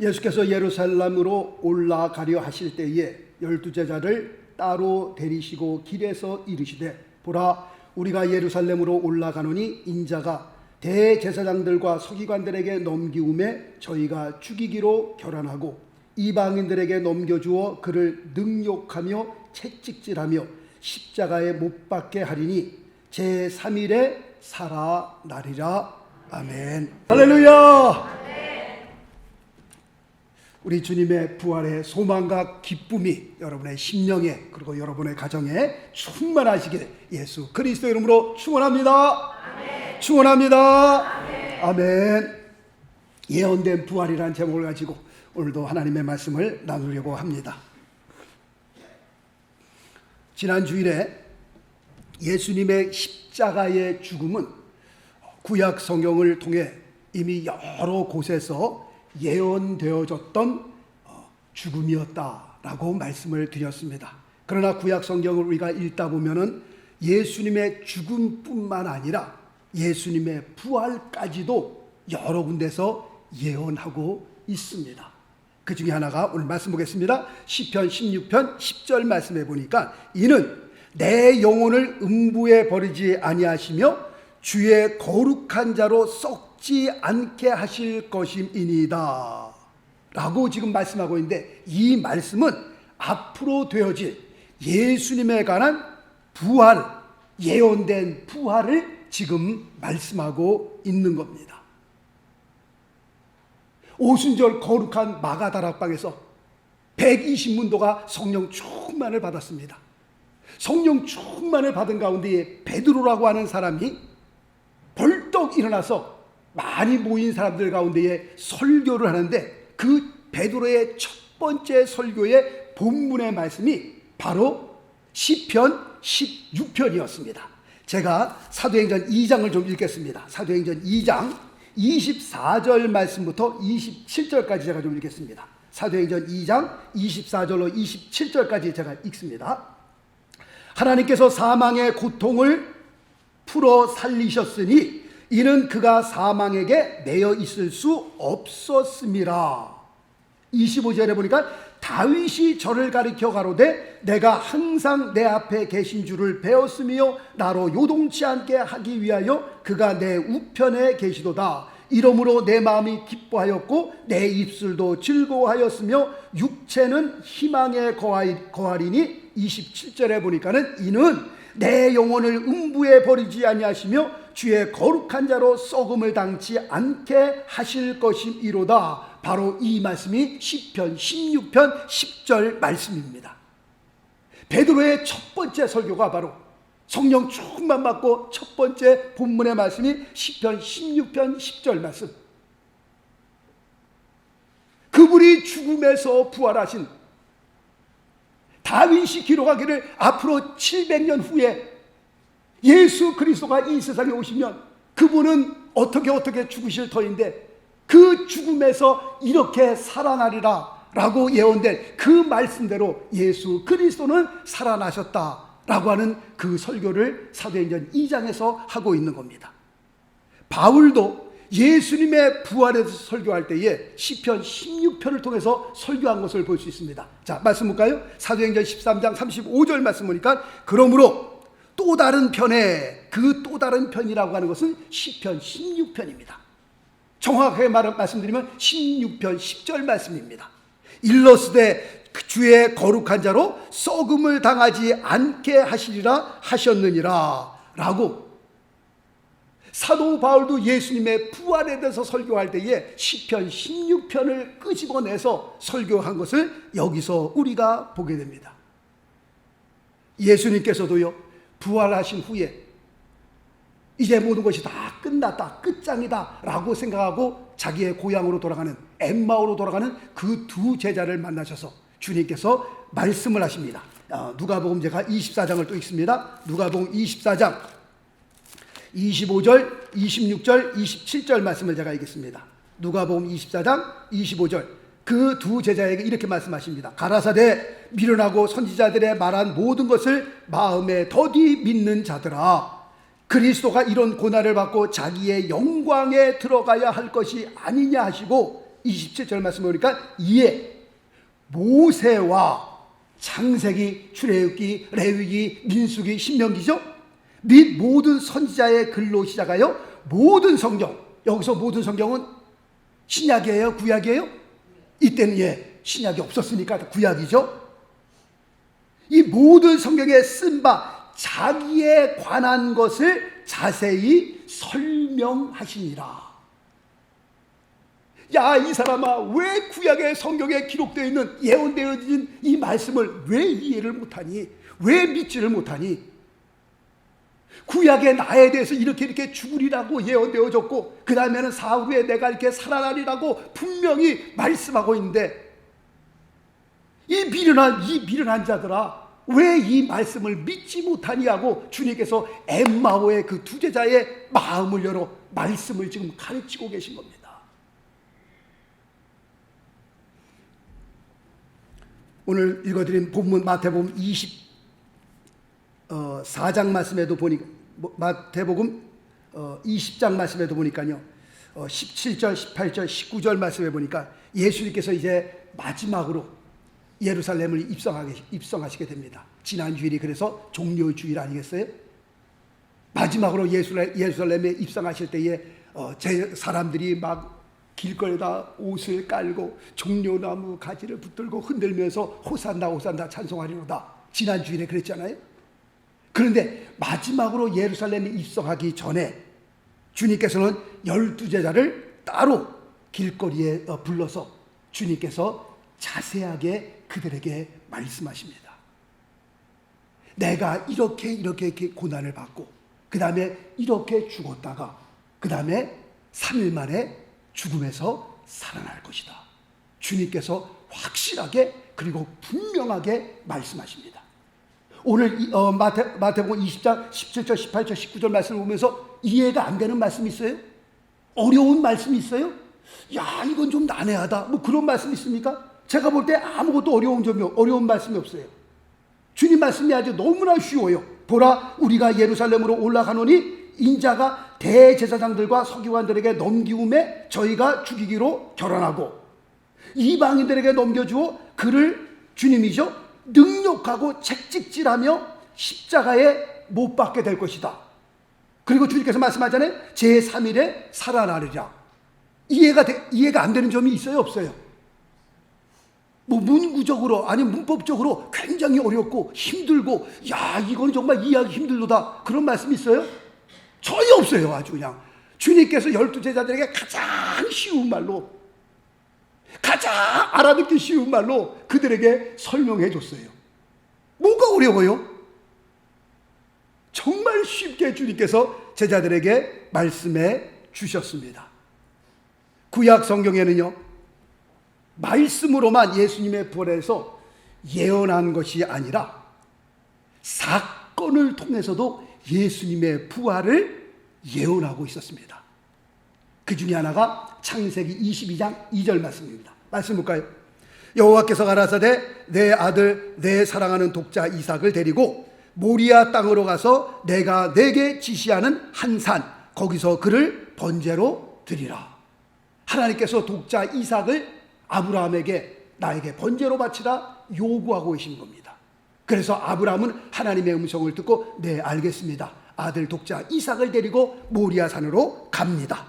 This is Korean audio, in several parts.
예수께서 예루살렘으로 올라가려 하실 때에 12제자를 따로 데리시고 길에서 이르시되 보라 우리가 예루살렘으로 올라가노니 인자가 대제사장들과 서기관들에게 넘기움에 저희가 죽이기로 결단하고 이방인들에게 넘겨주어 그를 능욕하며 채찍질하며 십자가에 못 박게 하리니 제3일에 살아나리라. 아멘. 할렐루야. 우리 주님의 부활의 소망과 기쁨이 여러분의 심령에 그리고 여러분의 가정에 충만하시길 예수 그리스도 이름으로 축원합니다. 아멘. 축원합니다. 아멘. 아멘. 예언된 부활이라는 제목을 가지고 오늘도 하나님의 말씀을 나누려고 합니다. 지난 주일에 예수님의 십자가의 죽음은 구약 성경을 통해 이미 여러 곳에서 예언되어졌던 죽음이었다라고 말씀을 드렸습니다. 그러나 구약 성경을 우리가 읽다 보면은 예수님의 죽음뿐만 아니라 예수님의 부활까지도 여러 군데서 예언하고 있습니다. 그 중에 하나가 오늘 말씀 보겠습니다. 시편 16편 10절 말씀해 보니까 이는 내 영혼을 음부에 버리지 아니하시며 주의 거룩한 자로 썩지 않게 하실 것임이니이다 라고 지금 말씀하고 있는데, 이 말씀은 앞으로 되어질 예수님에 관한 부활, 예언된 부활을 지금 말씀하고 있는 겁니다. 오순절 거룩한 마가다락방에서 120문도가 성령 충만을 받았습니다. 성령 충만을 받은 가운데에 베드로라고 하는 사람이 벌떡 일어나서 많이 모인 사람들 가운데에 설교를 하는데, 그 베드로의 첫 번째 설교의 본문의 말씀이 바로 시편 16편이었습니다. 제가 사도행전 2장을 좀 읽겠습니다. 사도행전 2장 24절 말씀부터 27절까지 제가 좀 읽겠습니다. 사도행전 2장 24절로 27절까지 제가 읽습니다. 하나님께서 사망의 고통을 풀어 살리셨으니 이는 그가 사망에게 매여 있을 수 없었음이라. 25절에 보니까 다윗이 저를 가리켜 가로되 내가 항상 내 앞에 계신 줄을 배웠으며 나로 요동치 않게 하기 위하여 그가 내 우편에 계시도다. 이러므로 내 마음이 기뻐하였고 내 입술도 즐거워하였으며 육체는 희망에 거하리니 27절에 보니까는 이는 내 영혼을 음부에 버리지 아니하시며 주의 거룩한 자로 썩음을 당치 않게 하실 것이로다. 바로 이 말씀이 시편 16편 10절 말씀입니다. 베드로의 첫 번째 설교가 바로 성령 충만 받고 첫 번째 본문의 말씀이 시편 16편 10절 말씀. 그분이 죽음에서 부활하신, 다윗이 기록하기를 앞으로 700년 후에 예수 그리스도가 이 세상에 오시면 그분은 어떻게 죽으실 터인데 그 죽음에서 이렇게 살아나리라 라고 예언된 그 말씀대로 예수 그리스도는 살아나셨다라고 하는 그 설교를 사도행전 2장에서 하고 있는 겁니다. 바울도 예수님의 부활에 대해서 설교할 때에 시편 16편을 통해서 설교한 것을 볼 수 있습니다. 자, 말씀 볼까요? 사도행전 13장 35절 말씀 보니까 그러므로 또 다른 편에, 그 또 다른 편이라고 하는 것은 시편 16편입니다. 정확하게 말씀드리면 16편 10절 말씀입니다. 일러스되 주의 거룩한 자로 썩음을 당하지 않게 하시리라 하셨느니라 라고, 사도 바울도 예수님의 부활에 대해서 설교할 때에 시편 16편을 끄집어내서 설교한 것을 여기서 우리가 보게 됩니다. 예수님께서도요, 부활하신 후에 이제 모든 것이 다 끝났다, 끝장이다 라고 생각하고 자기의 고향으로 돌아가는, 엠마오로 돌아가는 그 두 제자를 만나셔서 주님께서 말씀을 하십니다. 누가복음 제가 24장을 또 읽습니다. 누가복음 24장 25절, 26절, 27절 말씀을 제가 읽겠습니다. 누가복음 24장 25절, 그 두 제자에게 이렇게 말씀하십니다. 가라사대 미련하고 선지자들의 말한 모든 것을 마음에 더디 믿는 자들아, 그리스도가 이런 고난을 받고 자기의 영광에 들어가야 할 것이 아니냐 하시고 27절 말씀 보니까 이에 모세와 창세기, 출애굽기, 레위기, 민수기, 신명기죠. 및 모든 선지자의 글로 시작하여 모든 성경, 여기서 모든 성경은 신약이에요, 구약이에요? 이때는 신약이 없었으니까 구약이죠. 이 모든 성경에 쓴 바 자기에 관한 것을 자세히 설명하시니라. 야, 이 사람아, 왜 구약의 성경에 기록되어 있는 예언되어진 이 말씀을 왜 이해를 못하니? 왜 믿지를 못하니? 구약의 나에 대해서 이렇게 죽으리라고 예언되어졌고, 그 다음에는 사흘 후에 내가 이렇게 살아나리라고 분명히 말씀하고 있는데, 이 미련한 자들아, 왜 이 말씀을 믿지 못하냐고 주님께서 엠마오의 그 두 제자의 마음을 열어 말씀을 지금 가르치고 계신 겁니다. 오늘 읽어드린 본문 마태복음 24장 말씀에도 보니까, 마태복음 20장 말씀에도 보니까요, 17절, 18절, 19절 말씀에 보니까 예수님께서 이제 마지막으로 예루살렘을 입성하시게 됩니다. 지난 주일이 그래서 종료주일 아니겠어요? 마지막으로 예루살렘에 입성하실 때에 사람들이 막 길거리에다 옷을 깔고 종려나무 가지를 붙들고 흔들면서 호산나 호산나 찬송하리로다. 지난 주일에 그랬잖아요. 그런데 마지막으로 예루살렘에 입성하기 전에 주님께서는 12제자를 따로 길거리에 불러서 주님께서 자세하게 그들에게 말씀하십니다. 내가 이렇게 고난을 받고, 그 다음에 이렇게 죽었다가, 그 다음에 3일 만에 죽음에서 살아날 것이다. 주님께서 확실하게 그리고 분명하게 말씀하십니다. 오늘 마태복음 20장 17절, 18절, 19절 말씀을 보면서 이해가 안 되는 말씀이 있어요? 어려운 말씀이 있어요? 야, 이건 좀 난해하다, 뭐 그런 말씀 있습니까? 제가 볼 때 아무것도 어려운 말씀이 없어요. 주님 말씀이 아주 너무나 쉬워요. 보라, 우리가 예루살렘으로 올라가노니 인자가 대제사장들과 서기관들에게 넘기움에 저희가 죽이기로 결혼하고, 이방인들에게 넘겨주어 그를, 주님이죠, 능욕하고 채찍질하며 십자가에 못 박게 될 것이다. 그리고 주님께서 말씀하잖아요. 제3일에 살아나리라. 이해가 안 되는 점이 있어요, 없어요? 뭐 문구적으로 아니 문법적으로 굉장히 어렵고 힘들고, 야, 이건 정말 이해하기 힘들다, 그런 말씀이 있어요? 전혀 없어요. 아주 그냥 주님께서 12제자들에게 가장 쉬운 말로, 가장 알아듣기 쉬운 말로 그들에게 설명해 줬어요. 뭐가 어려워요? 정말 쉽게 주님께서 제자들에게 말씀해 주셨습니다. 구약 성경에는요, 말씀으로만 예수님의 부활에서 예언한 것이 아니라 사건을 통해서도 예수님의 부활을 예언하고 있었습니다. 그 중에 하나가 창세기 22장 2절 말씀입니다. 말씀 볼까요? 여호와께서 가라사대 내 아들 내 사랑하는 독자 이삭을 데리고 모리아 땅으로 가서 내가 내게 지시하는 한 산, 거기서 그를 번제로 드리라. 하나님께서 독자 이삭을 아브라함에게 나에게 번제로 바치라 요구하고 계신 겁니다. 그래서 아브라함은 하나님의 음성을 듣고 네, 알겠습니다, 아들 독자 이삭을 데리고 모리아 산으로 갑니다.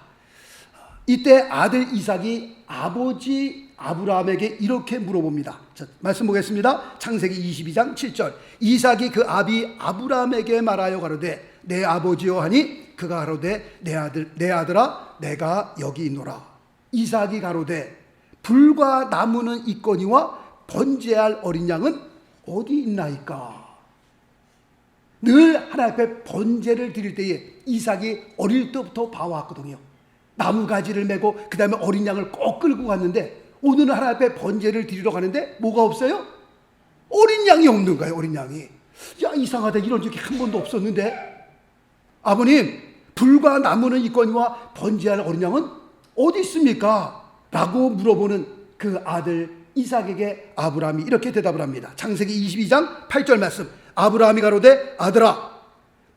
이때 아들 이삭이 아버지 아브라함에게 이렇게 물어봅니다. 자, 말씀 보겠습니다. 창세기 22장 7절. 이삭이 그 아비 아브라함에게 말하여 가로되 내 아버지여 하니 그가 가로되 내 아들아 내가 여기 있노라. 이삭이 가로되 불과 나무는 있거니와 번제할 어린 양은 어디 있나이까. 늘 하나님 앞에 번제를 드릴 때에 이삭이 어릴 때부터 봐왔거든요. 나무가지를 메고 그 다음에 어린 양을 꼭 끌고 갔는데, 오늘은 하나님 앞에 번제를 드리러 가는데 뭐가 없어요? 어린 양이 없는 거예요. 어린 양이. 야, 이상하다, 이런 적이 한 번도 없었는데. 아버님, 불과 나무는 있거니와 번제할 어린 양은 어디 있습니까? 라고 물어보는 그 아들 이삭에게 아브라함이 이렇게 대답을 합니다. 창세기 22장 8절 말씀. 아브라함이 가로되 아들아,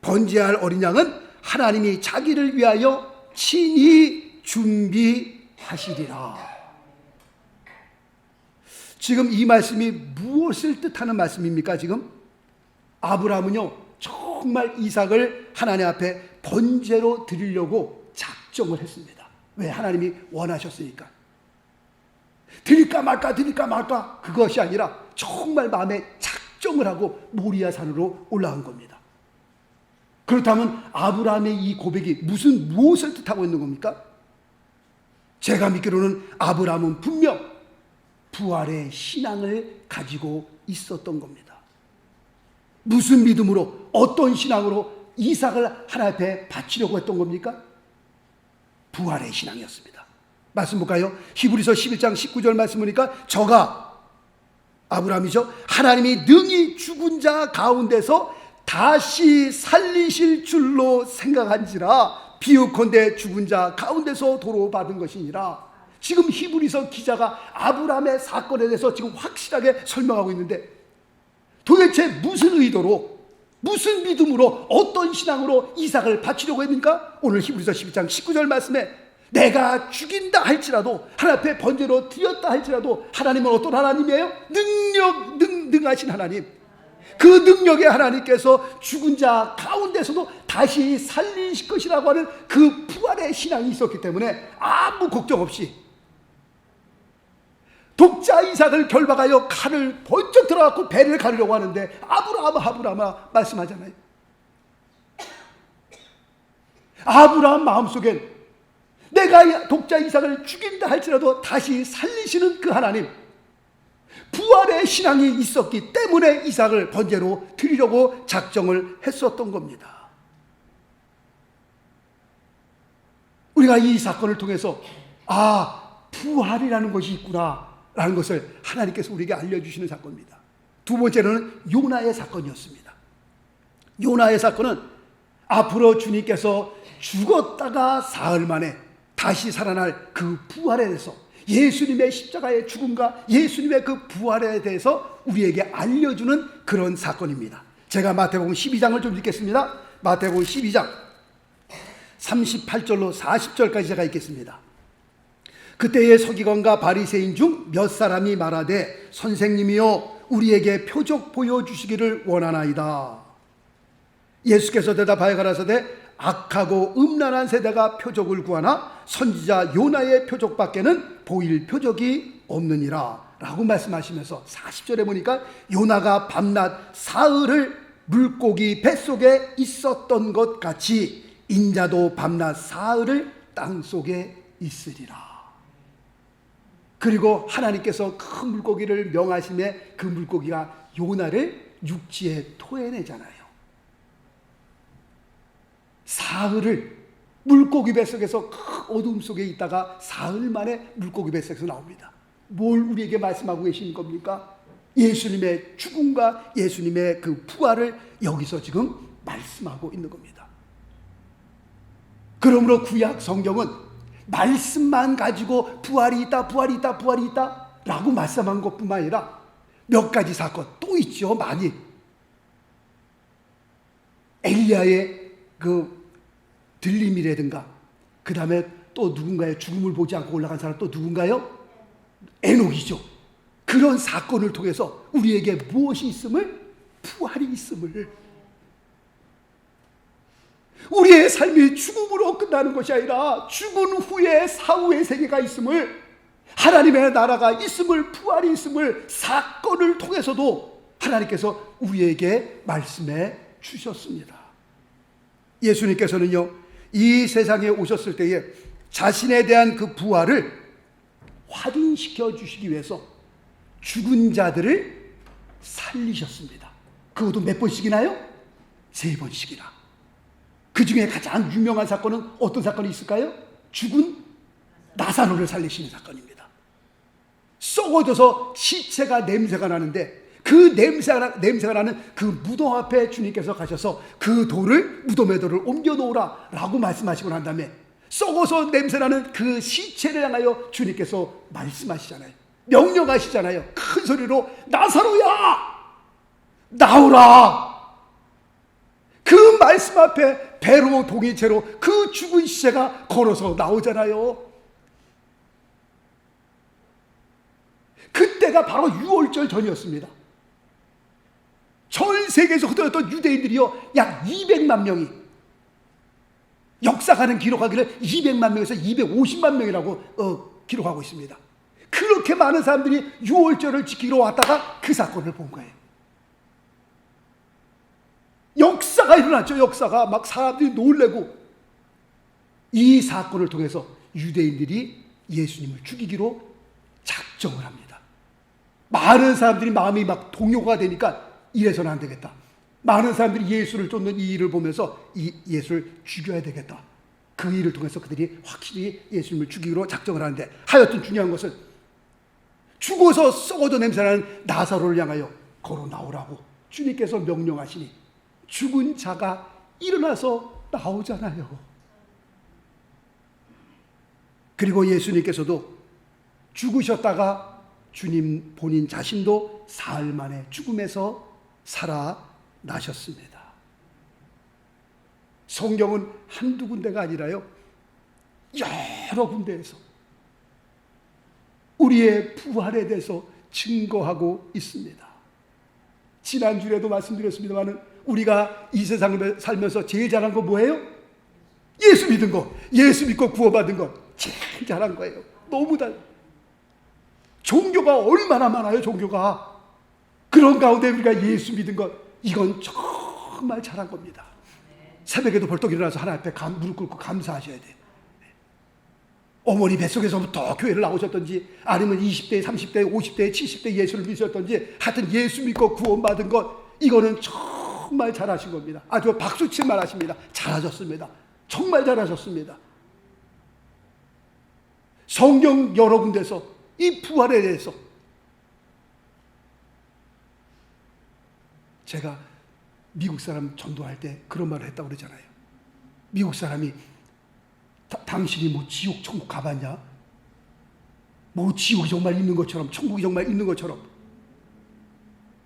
번제할 어린 양은 하나님이 자기를 위하여 친히 준비하시리라. 지금 이 말씀이 무엇을 뜻하는 말씀입니까? 지금 아브라함은요 정말 이삭을 하나님 앞에 번제로 드리려고 작정을 했습니다. 왜? 하나님이 원하셨으니까. 드릴까 말까 드릴까 말까 그것이 아니라 정말 마음에 작정을 하고 모리아 산으로 올라간 겁니다. 그렇다면 아브라함의 이 고백이 무엇을 뜻하고 있는 겁니까? 제가 믿기로는 아브라함은 분명 부활의 신앙을 가지고 있었던 겁니다. 무슨 믿음으로, 어떤 신앙으로 이삭을 하나님 앞에 바치려고 했던 겁니까? 부활의 신앙이었습니다. 말씀 볼까요? 히브리서 11장 19절 말씀 보니까 저가 아브라함이죠. 하나님이 능히 죽은 자 가운데서 다시 살리실 줄로 생각한지라 비유컨대 죽은 자 가운데서 도로 받은 것이니라. 지금 히브리서 기자가 아브라함의 사건에 대해서 지금 확실하게 설명하고 있는데 도대체 무슨 의도로, 무슨 믿음으로, 어떤 신앙으로 이삭을 바치려고 했는가? 오늘 히브리서 12장 19절 말씀에 내가 죽인다 할지라도, 하나님 앞에 번제로 드렸다 할지라도 하나님은 어떤 하나님이에요? 능하신 하나님. 그 능력의 하나님께서 죽은 자 가운데서도 다시 살리실 것이라고 하는 그 부활의 신앙이 있었기 때문에 아무 걱정 없이 독자 이삭을 결박하여 칼을 번쩍 들어갖고 배를 가르려고 하는데 아브라함아 말씀하잖아요. 아브라함 마음속엔 내가 독자 이삭을 죽인다 할지라도 다시 살리시는 그 하나님, 부활의 신앙이 있었기 때문에 이삭을 번제로 드리려고 작정을 했었던 겁니다. 우리가 이 사건을 통해서 부활이라는 것이 있구나 라는 것을 하나님께서 우리에게 알려주시는 사건입니다. 두 번째로는 요나의 사건이었습니다. 요나의 사건은 앞으로 주님께서 죽었다가 사흘 만에 다시 살아날 그 부활에 대해서, 예수님의 십자가의 죽음과 예수님의 그 부활에 대해서 우리에게 알려주는 그런 사건입니다. 제가 마태복음 12장을 좀 읽겠습니다. 마태복음 12장 38절로 40절까지 제가 읽겠습니다. 그때의 서기관과 바리새인 중 몇 사람이 말하되 선생님이여 우리에게 표적 보여주시기를 원하나이다. 예수께서 대답하여 가라사대 악하고 음란한 세대가 표적을 구하나 선지자 요나의 표적밖에는 보일 표적이 없느니라 라고 말씀하시면서 40절에 보니까 요나가 밤낮 사흘을 물고기 뱃속에 있었던 것 같이 인자도 밤낮 사흘을 땅속에 있으리라. 그리고 하나님께서 큰 물고기를 명하심에 그 물고기가 요나를 육지에 토해내잖아요. 사흘을 물고기 뱃속에서 큰 어둠 속에 있다가 사흘 만에 물고기 뱃속에서 나옵니다. 뭘 우리에게 말씀하고 계신 겁니까? 예수님의 죽음과 예수님의 그 부활을 여기서 지금 말씀하고 있는 겁니다. 그러므로 구약 성경은 말씀만 가지고 부활이 있다 라고 말씀한 것뿐만 아니라 몇 가지 사건 또 있죠. 많이. 엘리야의 그 들림이라든가, 그 다음에 또 누군가의 죽음을 보지 않고 올라간 사람 또 누군가요? 에녹이죠. 그런 사건을 통해서 우리에게 무엇이 있음을? 부활이 있음을. 우리의 삶이 죽음으로 끝나는 것이 아니라 죽은 후에 사후의 세계가 있음을, 하나님의 나라가 있음을, 부활이 있음을 사건을 통해서도 하나님께서 우리에게 말씀해 주셨습니다. 예수님께서는요 이 세상에 오셨을 때에 자신에 대한 그 부활을 확인시켜 주시기 위해서 죽은 자들을 살리셨습니다. 그것도 몇 번씩이나요? 3번씩이나. 그 중에 가장 유명한 사건은 어떤 사건이 있을까요? 죽은 나사로를 살리시는 사건입니다. 썩어져서 시체가 냄새가 나는데 그 냄새가 나는 그 무덤 앞에 주님께서 가셔서 그 돌을, 무덤의 돌을 옮겨 놓으라 라고 말씀하시고 난 다음에 썩어서 냄새나는 그 시체를 향하여 주님께서 말씀하시잖아요. 명령하시잖아요. 큰 소리로 나사로야 나오라. 그 말씀 앞에 배로 동이채로 그 죽은 시체가 걸어서 나오잖아요. 그때 그때가 바로 6월절 전이었습니다. 전 세계에서 흩어졌던 유대인들이요, 약 200만 명이, 역사가는 기록하기를 200만 명에서 250만 명이라고 기록하고 있습니다. 그렇게 많은 사람들이 6월절을 지키러 왔다가 그 사건을 본 거예요. 역사가 일어났죠. 역사가 막 사람들이 놀래고, 이 사건을 통해서 유대인들이 예수님을 죽이기로 작정을 합니다. 많은 사람들이 마음이 막 동요가 되니까 이래서는 안 되겠다. 많은 사람들이 예수를 쫓는 이 일을 보면서 이 예수를 죽여야 되겠다. 그 일을 통해서 그들이 확실히 예수님을 죽이기로 작정을 하는데, 하여튼 중요한 것은 죽어서 썩어도 냄새나는 나사로를 향하여 걸어 나오라고 주님께서 명령하시니 죽은 자가 일어나서 나오잖아요. 그리고 예수님께서도 죽으셨다가 주님 본인 자신도 사흘 만에 죽음에서 살아나셨습니다. 성경은 한두 군데가 아니라요, 여러 군데에서 우리의 부활에 대해서 증거하고 있습니다. 지난주에도 말씀드렸습니다만, 우리가 이 세상을 살면서 제일 잘한 거 뭐예요? 예수 믿은 거. 예수 믿고 구원받은 거 제일 잘한 거예요. 너무 종교가 얼마나 많아요. 종교가. 그런 가운데 우리가 예수 믿은 것, 이건 정말 잘한 겁니다. 새벽에도 벌떡 일어나서 하나님 앞에 무릎 꿇고 감사하셔야 돼요. 어머니 뱃속에서부터 교회를 나오셨던지, 아니면 20대, 30대, 50대, 70대 예수를 믿으셨던지, 하여튼 예수 믿고 구원받은 것, 이거는 정말 잘하신 겁니다. 아주 박수칠 만하십니다. 잘하셨습니다. 정말 잘하셨습니다. 성경 여러 군데서 이 부활에 대해서, 제가 미국 사람 전도할 때 그런 말을 했다고 그러잖아요. 미국 사람이 당신이 뭐 지옥 천국 가봤냐? 뭐 지옥이 정말 있는 것처럼, 천국이 정말 있는 것처럼.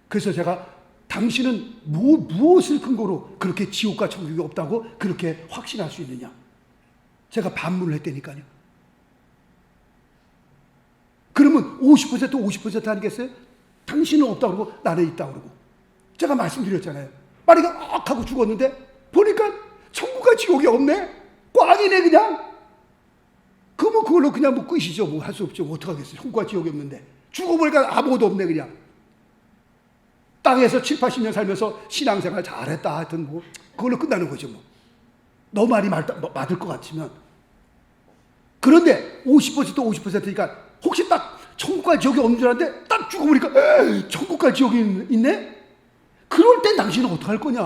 그래서 제가, 당신은 무엇을 근거로 그렇게 지옥과 천국이 없다고 그렇게 확신할 수 있느냐? 제가 반문을 했다니까요. 그러면 50% 50% 아니겠어요? 당신은 없다고 그러고 나는 있다고 그러고. 제가 말씀드렸잖아요. 마리가 악 하고 죽었는데 보니까 천국과 지옥이 없네? 꽝이네 그냥. 그러면 그걸로 그냥 뭐 끝이죠. 뭐 할 수 없죠. 뭐 어떡하겠어요. 천국과 지옥이 없는데. 죽어보니까 아무것도 없네 그냥. 땅에서 7, 80년 살면서 신앙생활 잘했다 하여튼 뭐 그걸로 끝나는 거죠. 뭐 너 말이 맞을 것 같으면. 그런데 50% 50%니까 혹시 딱 천국과 지옥이 없는 줄 알았는데 딱 죽어보니까 에이, 천국과 지옥이 있네? 그럴 땐 당신은 어떡할 거냐?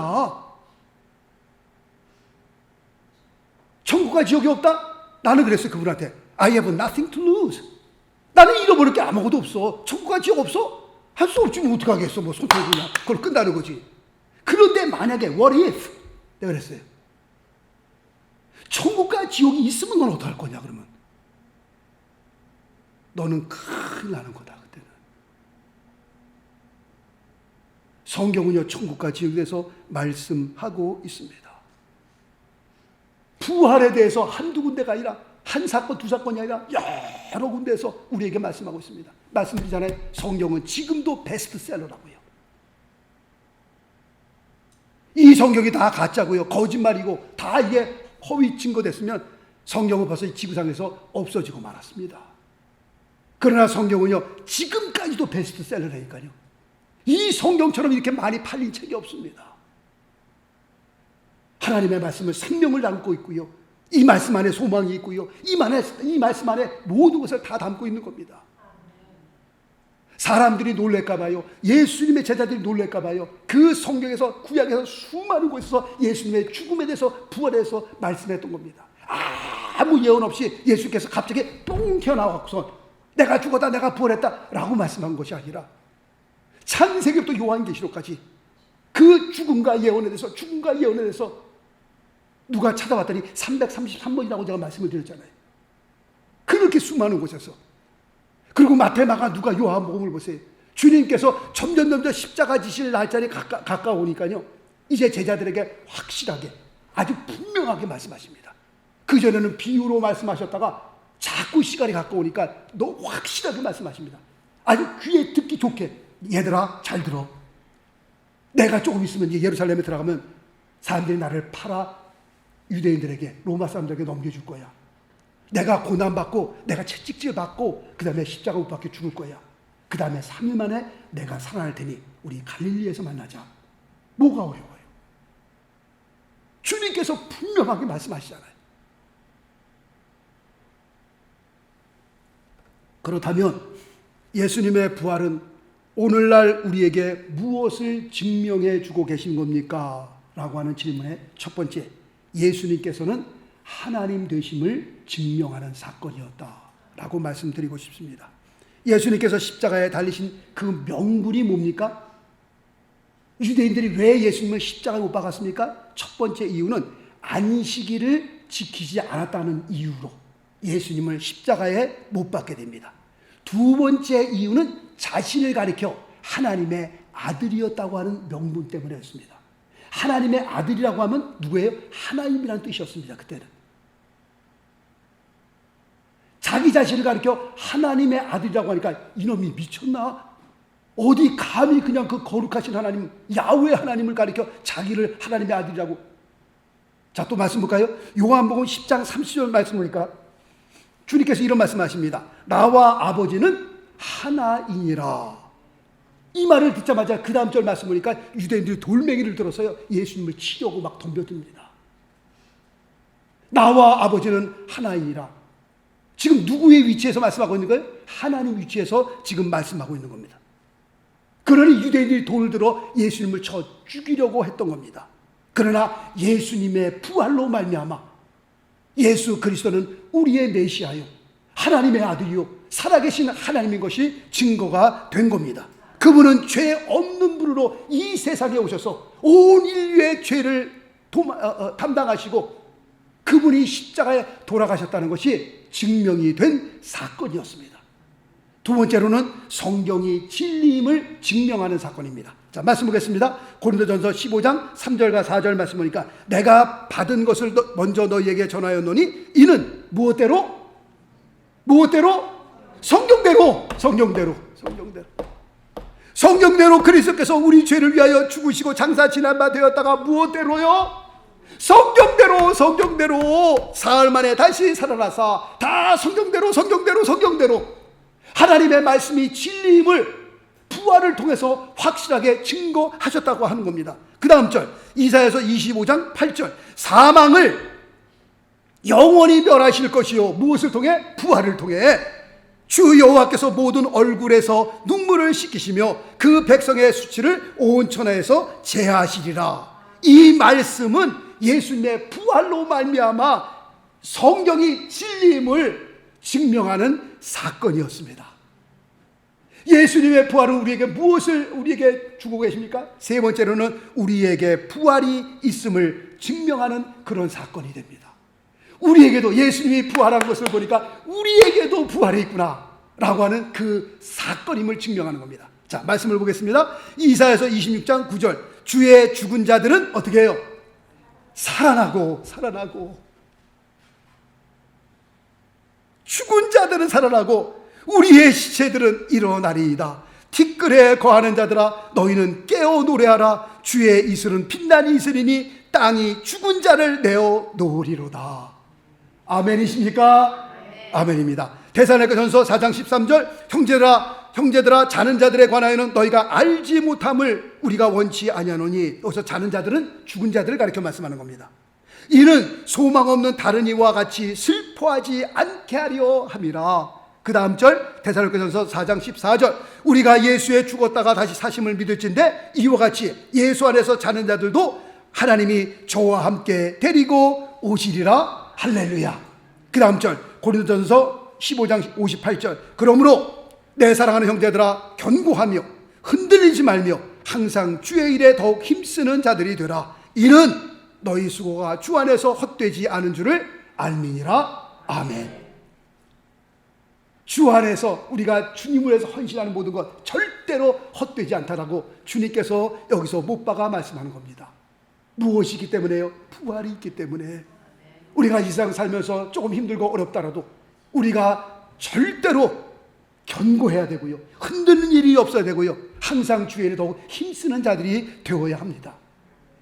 천국과 지옥이 없다? 나는 그랬어요. 그분한테. I have nothing to lose. 나는 잃어버릴 게 아무것도 없어. 천국과 지옥 없어? 할 수 없지. 뭐 어떡하겠어. 뭐 손톱이 그냥 그걸 끝나는 거지. 그런데 만약에 what if? 내가 그랬어요. 천국과 지옥이 있으면 넌 어떡할 거냐 그러면. 너는 큰일 나는 거다 그때는. 성경은요, 천국과 지옥에 대해서 말씀하고 있습니다. 부활에 대해서 한두 군데가 아니라, 한 사건 두 사건이 아니라 여러 군데에서 우리에게 말씀하고 있습니다. 말씀드리잖아요. 성경은 지금도 베스트셀러라고요. 이 성경이 다 가짜고요, 거짓말이고 다 이게 허위 증거됐으면 성경은 벌써 이 지구상에서 없어지고 말았습니다. 그러나 성경은요, 지금까지도 베스트셀러라니까요. 이 성경처럼 이렇게 많이 팔린 책이 없습니다. 하나님의 말씀은 생명을 담고 있고요, 이 말씀 안에 소망이 있고요, 이 말씀 안에 모든 것을 다 담고 있는 겁니다. 사람들이 놀랄까봐요, 예수님의 제자들이 놀랄까봐요, 그 성경에서, 구약에서 수많은 곳에서 예수님의 죽음에 대해서, 부활에 대해서 말씀했던 겁니다. 아무 예언 없이 예수께서 갑자기 똥 튀어나와서 내가 죽었다, 내가 부활했다 라고 말씀한 것이 아니라, 창세기부터 요한계시록까지 그 죽음과 예언에 대해서 누가 찾아봤더니 333번이라고 제가 말씀을 드렸잖아요. 그렇게 수많은 곳에서. 그리고 마태, 마가, 누가, 요한복음을 보세요. 주님께서 점점 십자가 지실 날짜에 가까우니까요, 이제 제자들에게 확실하게, 아주 분명하게 말씀하십니다. 그전에는 비유로 말씀하셨다가 자꾸 시간이 가까우니까 너 확실하게 말씀하십니다. 아주 귀에 듣기 좋게, 얘들아 잘 들어. 내가 조금 있으면 예루살렘에 들어가면 사람들이 나를 팔아 유대인들에게, 로마 사람들에게 넘겨줄 거야. 내가 고난받고 내가 채찍질 받고 그 다음에 십자가 못 박혀 죽을 거야. 그 다음에 3일 만에 내가 살아날 테니 우리 갈릴리에서 만나자. 뭐가 어려워요? 주님께서 분명하게 말씀하시잖아요. 그렇다면 예수님의 부활은 오늘날 우리에게 무엇을 증명해 주고 계신 겁니까? 라고 하는 질문의 첫 번째, 예수님께서는 하나님 되심을 증명하는 사건이었다 라고 말씀드리고 싶습니다. 예수님께서 십자가에 달리신 그 명분이 뭡니까? 유대인들이 왜 예수님을 십자가에 못 박았습니까? 첫 번째 이유는 안식일을 지키지 않았다는 이유로 예수님을 십자가에 못 박게 됩니다. 두 번째 이유는 자신을 가리켜 하나님의 아들이었다고 하는 명분 때문이었습니다. 하나님의 아들이라고 하면 누구예요? 하나님이라는 뜻이었습니다. 그때는 자기 자신을 가리켜 하나님의 아들이라고 하니까 이놈이 미쳤나? 어디 감히 그냥 그 거룩하신 하나님, 야훼 하나님을 가리켜 자기를 하나님의 아들이라고. 자, 또 말씀 볼까요? 요한복음 10장 30절 말씀 보니까 주님께서 이런 말씀하십니다. 나와 아버지는 하나이니라. 이 말을 듣자마자 그 다음 절 말씀 보니까 유대인들이 돌멩이를 들어서요 예수님을 치려고 막 덤벼듭니다. 나와 아버지는 하나이니라. 지금 누구의 위치에서 말씀하고 있는 거예요? 하나님 위치에서 지금 말씀하고 있는 겁니다. 그러니 유대인들이 돌을 들어 예수님을 쳐 죽이려고 했던 겁니다. 그러나 예수님의 부활로 말미암아 예수 그리스도는 우리의 메시아요, 하나님의 아들이요, 살아계신 하나님인 것이 증거가 된 겁니다. 그분은 죄 없는 분으로 이 세상에 오셔서 온 인류의 죄를 담당하시고 그분이 십자가에 돌아가셨다는 것이 증명이 된 사건이었습니다. 두 번째로는 성경이 진리임을 증명하는 사건입니다. 자, 말씀 보겠습니다. 고린도전서 15장 3절과 4절 말씀 보니까 내가 받은 것을 먼저 너희에게 전하였노니 이는 무엇대로? 성경대로 그리스도께서 우리 죄를 위하여 죽으시고 장사 지난 바 되었다가 무엇대로요? 성경대로 사흘 만에 다시 살아나사. 다 성경대로 하나님의 말씀이 진리임을 부활을 통해서 확실하게 증거하셨다고 하는 겁니다. 그 다음 절 이사야서 25장 8절 사망을 영원히 멸하실 것이요. 무엇을 통해? 부활을 통해 주 여호와께서 모든 얼굴에서 눈물을 씻기시며 그 백성의 수치를 온 천하에서 제하시리라. 이 말씀은 예수님의 부활로 말미암아 성경이 진리임을 증명하는 사건이었습니다. 예수님의 부활은 우리에게 무엇을 우리에게 주고 계십니까? 세 번째로는 우리에게 부활이 있음을 증명하는 그런 사건이 됩니다. 우리에게도 예수님이 부활한 것을 보니까 우리에게도 부활이 있구나 라고 하는 그 사건임을 증명하는 겁니다. 자, 말씀을 보겠습니다. 이사야서 26장 9절 주의 죽은 자들은 어떻게 해요? 살아나고 죽은 자들은 살아나고 우리의 시체들은 일어나리이다. 티끌에 거하는 자들아 너희는 깨어 노래하라. 주의 이슬은 빛나니 이슬이니 땅이 죽은 자를 내어 놓으리로다. 아멘이십니까? 아멘입니다. 데살로니가전서 4장 13절 형제들아 자는 자들에 관하여는 너희가 알지 못함을 우리가 원치 아니하노니. 여기서 자는 자들은 죽은 자들을 가리켜 말씀하는 겁니다. 이는 소망 없는 다른 이와 같이 슬퍼하지 않게 하려 함이라. 그 다음 절 데살로니가전서 4장 14절 우리가 예수의 죽었다가 다시 사심을 믿을진데 이와 같이 예수 안에서 자는 자들도 하나님이 저와 함께 데리고 오시리라. 할렐루야. 그 다음 절 고린도전서 15장 58절 그러므로 내 사랑하는 형제들아 견고하며 흔들리지 말며 항상 주의 일에 더욱 힘쓰는 자들이 되라. 이는 너희 수고가 주 안에서 헛되지 않은 줄을 알미니라. 아멘. 주 안에서 우리가 주님을 위해서 헌신하는 모든 것 절대로 헛되지 않다라고 주님께서 여기서 못 박아 말씀하는 겁니다. 무엇이 있기 때문에요? 부활이 있기 때문에. 우리가 이 세상 살면서 조금 힘들고 어렵더라도 우리가 절대로 견고해야 되고요. 흔들리는 일이 없어야 되고요. 항상 주의 일에 더욱 힘쓰는 자들이 되어야 합니다.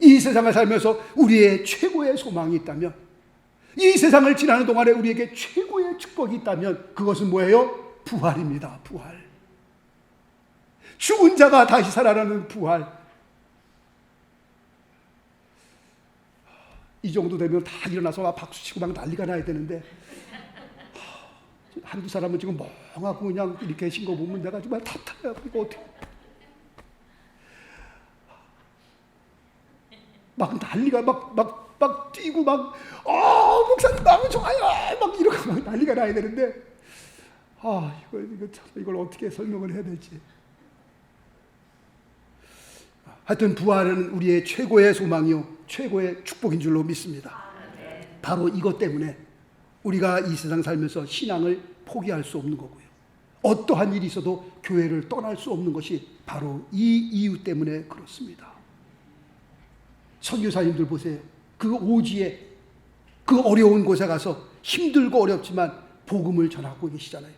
이 세상을 살면서 우리의 최고의 소망이 있다면, 이 세상을 지나는 동안에 우리에게 최고의 축복이 있다면 그것은 뭐예요? 부활입니다. 부활. 죽은 자가 다시 살아나는 부활. 이 정도 되면 다 일어나서 막 박수치고 막 난리가 나야 되는데, 한두 사람은 지금 멍하고 그냥 이렇게 계신 거 보면 내가 정말 답답해요. 이거 어떻게. 막 난리가 막 뛰고 목사님 너무 좋아요. 막 이러고 막 난리가 나야 되는데, 이걸 어떻게 설명을 해야 될지. 하여튼 부활은 우리의 최고의 소망이요, 최고의 축복인 줄로 믿습니다. 바로 이것 때문에 우리가 이 세상 살면서 신앙을 포기할 수 없는 거고요. 어떠한 일이 있어도 교회를 떠날 수 없는 것이 바로 이 이유 때문에 그렇습니다. 선교사님들 보세요. 그 오지에, 그 어려운 곳에 가서 힘들고 어렵지만 복음을 전하고 계시잖아요.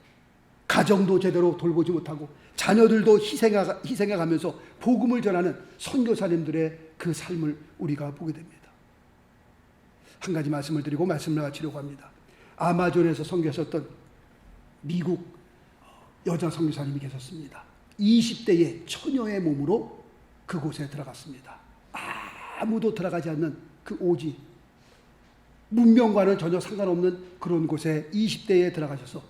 가정도 제대로 돌보지 못하고 자녀들도 희생해가면서 복음을 전하는 선교사님들의 그 삶을 우리가 보게 됩니다. 한 가지 말씀을 드리고 말씀을 마치려고 합니다. 아마존에서 선교하셨던 미국 여자 선교사님이 계셨습니다. 20대의 처녀의 몸으로 그곳에 들어갔습니다. 아무도 들어가지 않는 그 오지, 문명과는 전혀 상관없는 그런 곳에 20대에 들어가셔서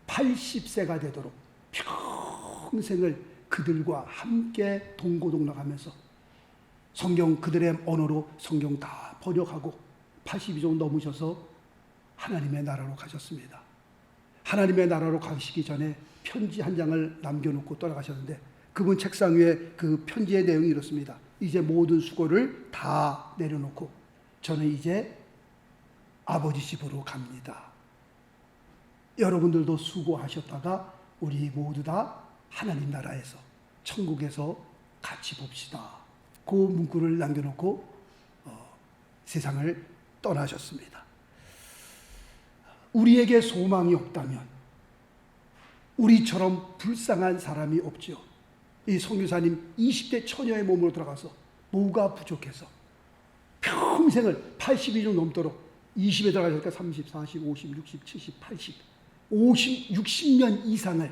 80세가 되도록 평생을 그들과 함께 동고동락하면서 성경 그들의 언어로 성경 다 번역하고 80이 좀 넘으셔서 하나님의 나라로 가셨습니다. 하나님의 나라로 가시기 전에 편지 한 장을 남겨놓고 떠나가셨는데, 그분 책상 위에 그 편지의 내용이 이렇습니다. 이제 모든 수고를 다 내려놓고 저는 이제 아버지 집으로 갑니다. 여러분들도 수고하셨다가 우리 모두 다 하나님 나라에서, 천국에서 같이 봅시다. 그 문구를 남겨놓고 세상을 떠나셨습니다. 우리에게 소망이 없다면 우리처럼 불쌍한 사람이 없죠. 이 선교사님 20대 처녀의 몸으로 들어가서 뭐가 부족해서 평생을 80이 좀 넘도록 20에 들어가니까 30, 40, 50, 60, 70, 80, 50, 60년 이상을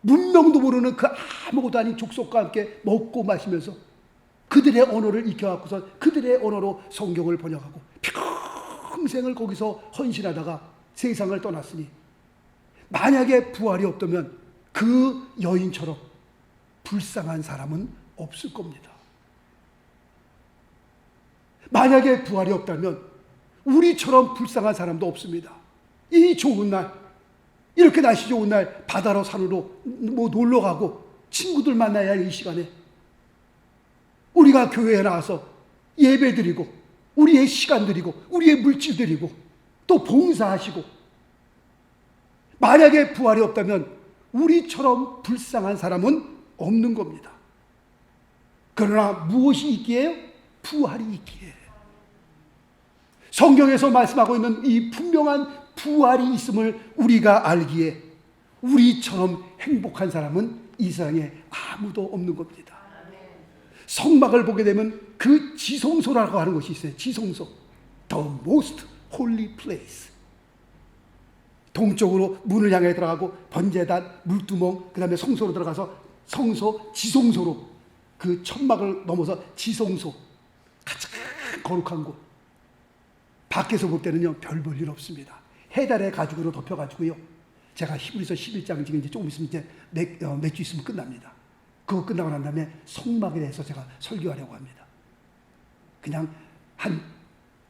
문명도 모르는 그 아무것도 아닌 족속과 함께 먹고 마시면서 그들의 언어를 익혀갖고서 그들의 언어로 성경을 번역하고 평생을 거기서 헌신하다가 세상을 떠났으니, 만약에 부활이 없다면 그 여인처럼 불쌍한 사람은 없을 겁니다. 만약에 부활이 없다면 우리처럼 불쌍한 사람도 없습니다. 이 좋은 날, 이렇게 날씨 좋은 날 바다로 산으로 놀러 가고 친구들 만나야 할 이 시간에 우리가 교회에 나와서 예배 드리고 우리의 시간 드리고 우리의 물질 드리고 또 봉사하시고, 만약에 부활이 없다면 우리처럼 불쌍한 사람은 없는 겁니다. 그러나 무엇이 있기에? 부활이 있기에. 성경에서 말씀하고 있는 이 분명한 부활이 있음을 우리가 알기에 우리처럼 행복한 사람은 이 세상에 아무도 없는 겁니다. 성막을 보게 되면 그 지성소라고 하는 것이 있어요. 지성소, The most holy place. 동쪽으로 문을 향해 들어가고 번제단, 물두멍, 그 다음에 성소로 들어가서 성소, 지성소로, 그 천막을 넘어서 지성소, 가장 거룩한 곳. 밖에서 볼 때는요 별 볼 일 없습니다. 해달의 가죽으로 덮여가지고요, 제가 히브리서 11장 지금 이제 조금 있으면 이제 몇 주 있으면 끝납니다. 그거 끝나고 난 다음에 성막에 대해서 제가 설교하려고 합니다. 그냥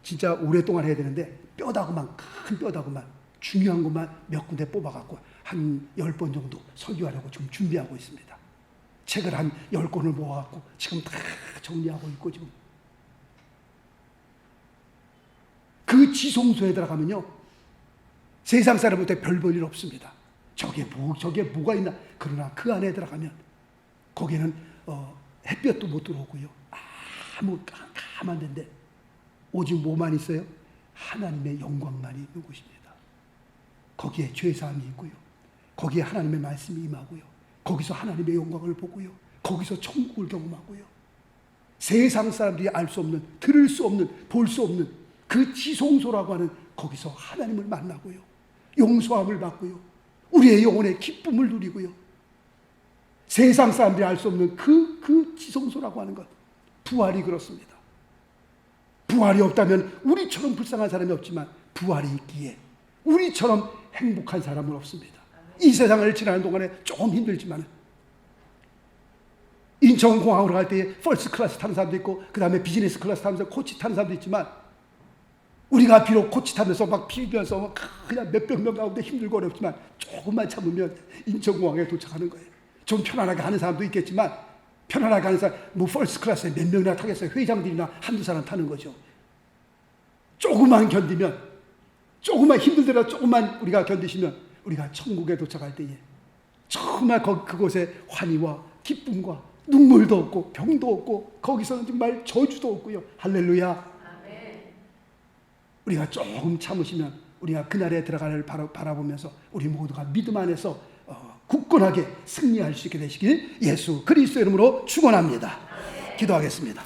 진짜 오랫동안 해야 되는데 뼈다구만, 큰 뼈다구만, 중요한 것만 몇 군데 뽑아갖고 한 10번 정도 설교하려고 지금 준비하고 있습니다. 책을 한 10권을 모아갖고 지금 다 정리하고 있고, 지금 그 지성소에 들어가면요 세상 사람한테 별 볼 일 없습니다. 저게 뭐가 있나. 그러나 그 안에 들어가면 거기는 햇볕도 못 들어오고요, 아무 까만 데인데 오직 뭐만 있어요? 하나님의 영광만이 있는 곳입니다. 거기에 죄사함이 있고요, 거기에 하나님의 말씀이 임하고요. 거기서 하나님의 영광을 보고요. 거기서 천국을 경험하고요. 세상 사람들이 알 수 없는, 들을 수 없는, 볼 수 없는 그 지성소라고 하는 거기서 하나님을 만나고요. 용서함을 받고요. 우리의 영혼의 기쁨을 누리고요. 세상 사람들이 알 수 없는 그 지성소라고 하는 것. 부활이 그렇습니다. 부활이 없다면 우리처럼 불쌍한 사람이 없지만 부활이 있기에 우리처럼 행복한 사람은 없습니다. 이 세상을 지나는 동안에 조금 힘들지만 인천공항으로 갈 때 퍼스트 클래스 타는 사람도 있고 그 다음에 비즈니스 클래스 타면서 코치 타는 사람도 있지만 우리가 비록 코치 타면서 막 비비면서 그냥 몇백 명 가운데 힘들고 어렵지만 조금만 참으면 인천공항에 도착하는 거예요. 좀 편안하게 하는 사람도 있겠지만 편안하게 하는 사람 뭐 퍼스트 클래스에 몇 명이나 타겠어요. 회장들이나 한두 사람 타는 거죠. 조금만 견디면 조금만 힘들더라도 조금만 우리가 견디시면 우리가 천국에 도착할 때에 정말 그곳에 환희와 기쁨과 눈물도 없고 병도 없고 거기서는 정말 저주도 없고요. 할렐루야. 아멘. 우리가 조금 참으시면 우리가 그날에 들어가를 바라보면서 우리 모두가 믿음 안에서 굳건하게 승리할 수 있게 되시길 예수 그리스도의 이름으로 축원합니다. 기도하겠습니다.